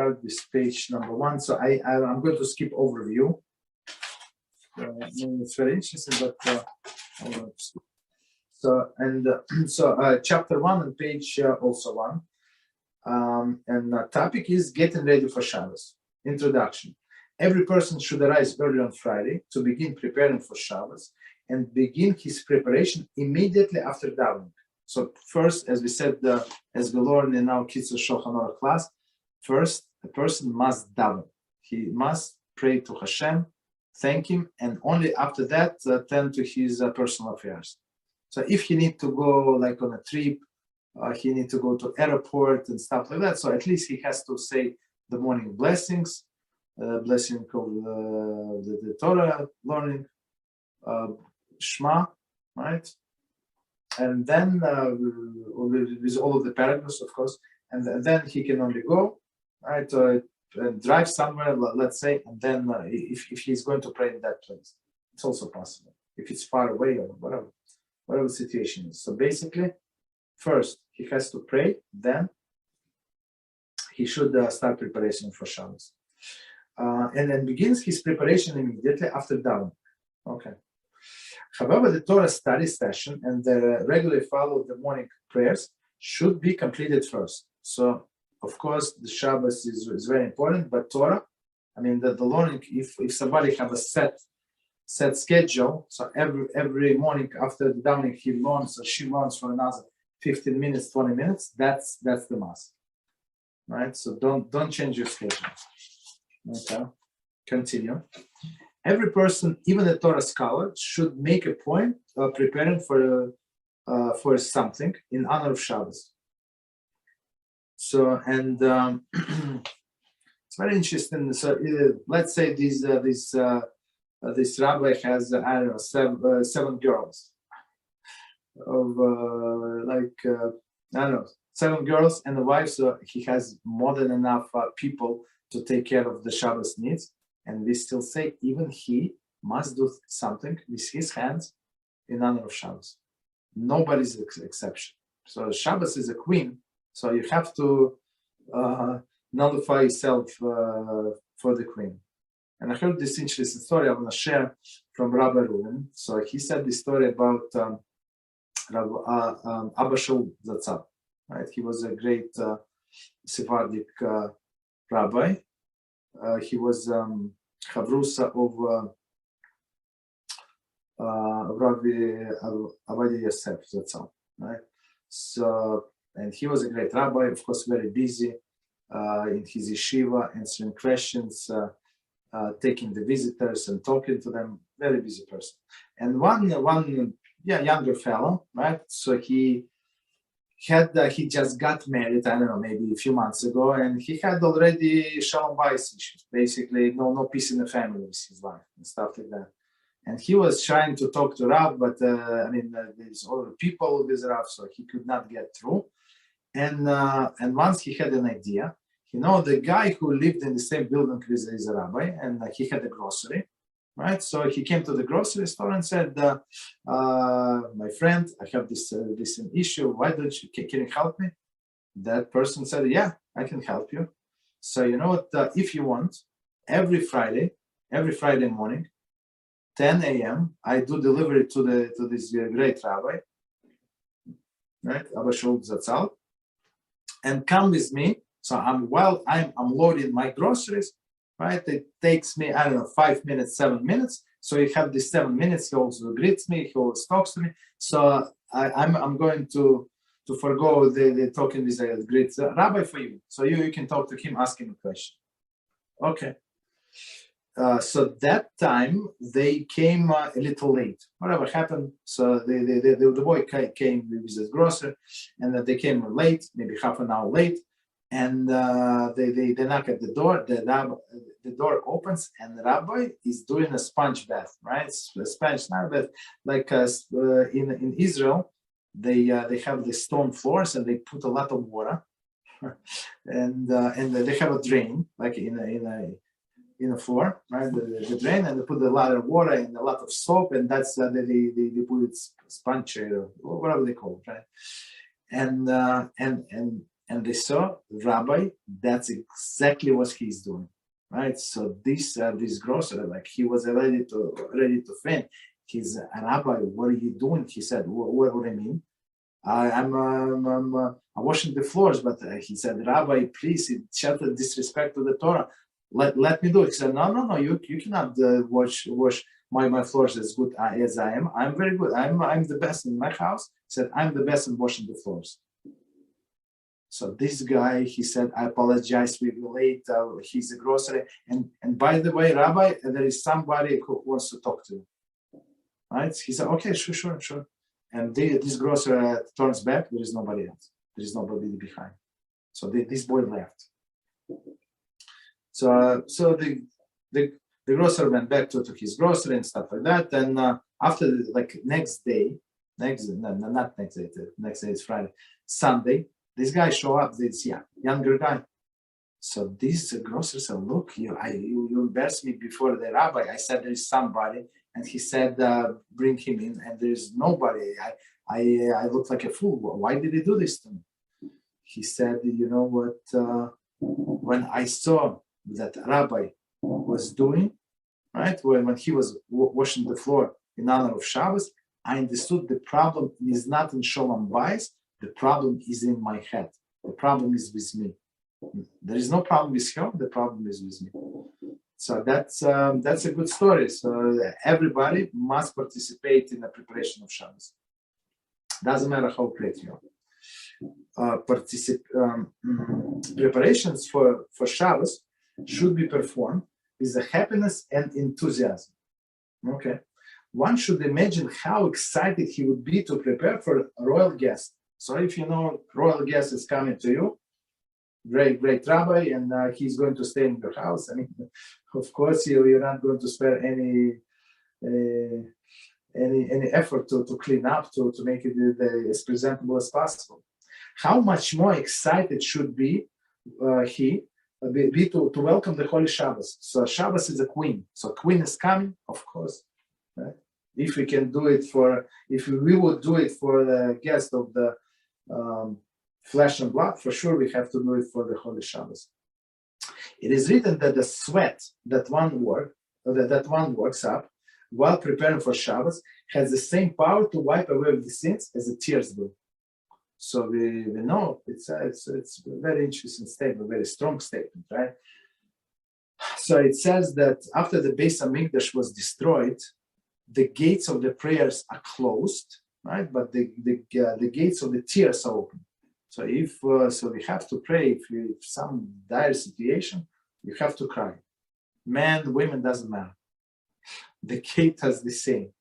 start with page number 1. So I'm going to skip overview. It's very interesting, but chapter 1 and page also 1. And the topic is getting ready for Shabbos. Introduction. Every person should arise early on Friday to begin preparing for Shabbos and begin his preparation immediately after davening. So first, as we said, as we learned in our Kitzur Shulchan Aruch class, first a person must daven. He must pray to HaShem, thank him, and only after that tend to his personal affairs. So if he need to go like on a trip, he need to go to airport and stuff like that. So at least he has to say the morning blessings, blessing of the Torah learning, Shema, right? And then with all of the paragraphs, of course, and then he can only go, right, drive somewhere, let's say, and then if he's going to pray in that place, it's also possible. If it's far away or whatever the situation is. So basically, first he has to pray, then he should start preparation for Shabbos, and then begins his preparation immediately after davening. Okay. However, the Torah study session and the regular follow of the morning prayers should be completed first. So, of course, the Shabbos is very important, but Torah, I mean, the learning, if somebody have a set schedule, so every morning after the davening he learns or she learns for another 15 minutes, 20 minutes, that's the must, right? So don't change your schedule. Okay, continue. Every person, even a Torah scholar, should make a point of preparing for something in honor of Shabbos. So, and it's very interesting. So, let's say this rabbi has I don't know 7 girls of I don't know 7 girls and a wife. So he has more than enough people to take care of the Shabbos needs. And we still say even he must do something with his hands in honor of Shabbos. Nobody's exception. So Shabbos is a queen, so you have to nullify yourself for the queen. And I heard this interesting story I'm going to share from Rabbi. So he said this story about Abba Shaul Zatzal. Right? He was a great Sephardic rabbi. He was Chavrusa of Rabbi Avadia Yosef Zatzal, right? So, and he was a great rabbi, of course, very busy in his yeshiva, answering questions, taking the visitors and talking to them. Very busy person. And one younger fellow, right? So he just got married, I don't know, maybe a few months ago, and he had already shalom bayis issues, basically no peace in the family with his wife and stuff like that. And he was trying to talk to Rav, but there's other people with Rav, so he could not get through. And once he had an idea, the guy who lived in the same building with his rabbi, and he had a grocery. Right, so he came to the grocery store and said, "My friend, I have this issue. Why don't you? Can you help me?" That person said, "Yeah, I can help you." So you know what? If you want, every Friday morning, 10 a.m., I do delivery to this great rabbi, right, Abba Shaul Zatzal, and come with me. So I'm loading my groceries. Right, it takes me, I don't know, 5 minutes, 7 minutes. So you have these 7 minutes. He also greets me. He always talks to me. So I'm going to forgo the talking with the great rabbi for you. So you can talk to him, ask him a question. Okay. So that time they came a little late. Whatever happened. So the boy came with his grocery, and they came late, maybe half an hour late. And they knock at the door. The door opens, and the rabbi is doing a sponge bath, right? A sponge bath, like in Israel, they have the stone floors, and they put a lot of water, and they have a drain, like in a floor, right? The drain, and they put a lot of water and a lot of soap, and that's they put it sponge or whatever they call it, right? And and they saw Rabbi. That's exactly what he's doing, right? So this grocer, like he was ready to faint. He's a rabbi. What are you doing? He said, what do I mean? I'm washing the floors, but he said, Rabbi, please, it's a disrespect to the Torah. Let me do it. He said, no, you cannot wash my floors as good as I am. I'm very good. I'm the best in my house. He said, I'm the best in washing the floors. So this guy, he said, I apologize, we were late. He's a grocery. And by the way, Rabbi, there is somebody who wants to talk to you. Right? He said, okay, sure. And this grocer turns back. There is nobody else. There is nobody behind. So this boy left. So the grocer went back to his grocery and stuff like that. And after next day is Friday, Sunday, this guy show up. This younger guy. So this grocer said, look, you embarrassed me before the rabbi. I said there is somebody. And he said, bring him in, and there's nobody. I look like a fool. Why did he do this to me? He said, you know what? When I saw that Rabbi was doing, right, when he was washing the floor in honor of Shabbos, I understood the problem is not in Sholem Bayis. The problem is in my head. The problem is with me. There is no problem with him. The problem is with me. So that's a good story. So everybody must participate in the preparation of Shabbos. Doesn't matter how great you are. Preparations for Shabbos should be performed with the happiness and enthusiasm. Okay, one should imagine how excited he would be to prepare for a royal guest. So if you know royal guest is coming to you, great rabbi, and he's going to stay in your house. I mean, of course, you're not going to spare any effort to clean up, to make it as presentable as possible. How much more excited should he be to welcome the Holy Shabbos? So Shabbos is a queen. So queen is coming, of course. Right? If we can do it if we would do it for the guest of the flesh and blood, for sure we have to do it for the Holy Shabbos. It is written that the sweat that one works up while preparing for Shabbos has the same power to wipe away the sins as the tears do. So we know it's a very interesting statement, very strong statement, right? So it says that after the Beis Hamikdash was destroyed, the gates of the prayers are closed, right? But the gates of the tears are open. So so we have to pray if some dire situation, you have to cry. Men, women, doesn't matter. The gate has the same.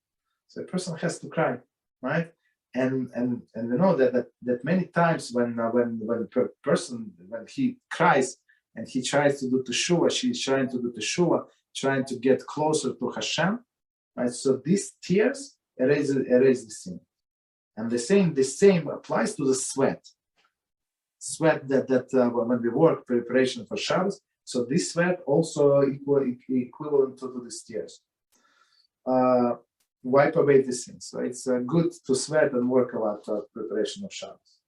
So a person has to cry, right? And we know that many times when a person when he cries and he tries to do teshuvah, she's trying to do teshuvah, trying to get closer to HaShem, right? So these tears erase the sin. And the same applies to the sweat. Sweat that when we work preparation for Shabbos, so this sweat also equivalent to the tears. Wipe away the sins. So it's good to sweat and work a lot for preparation of Shabbos.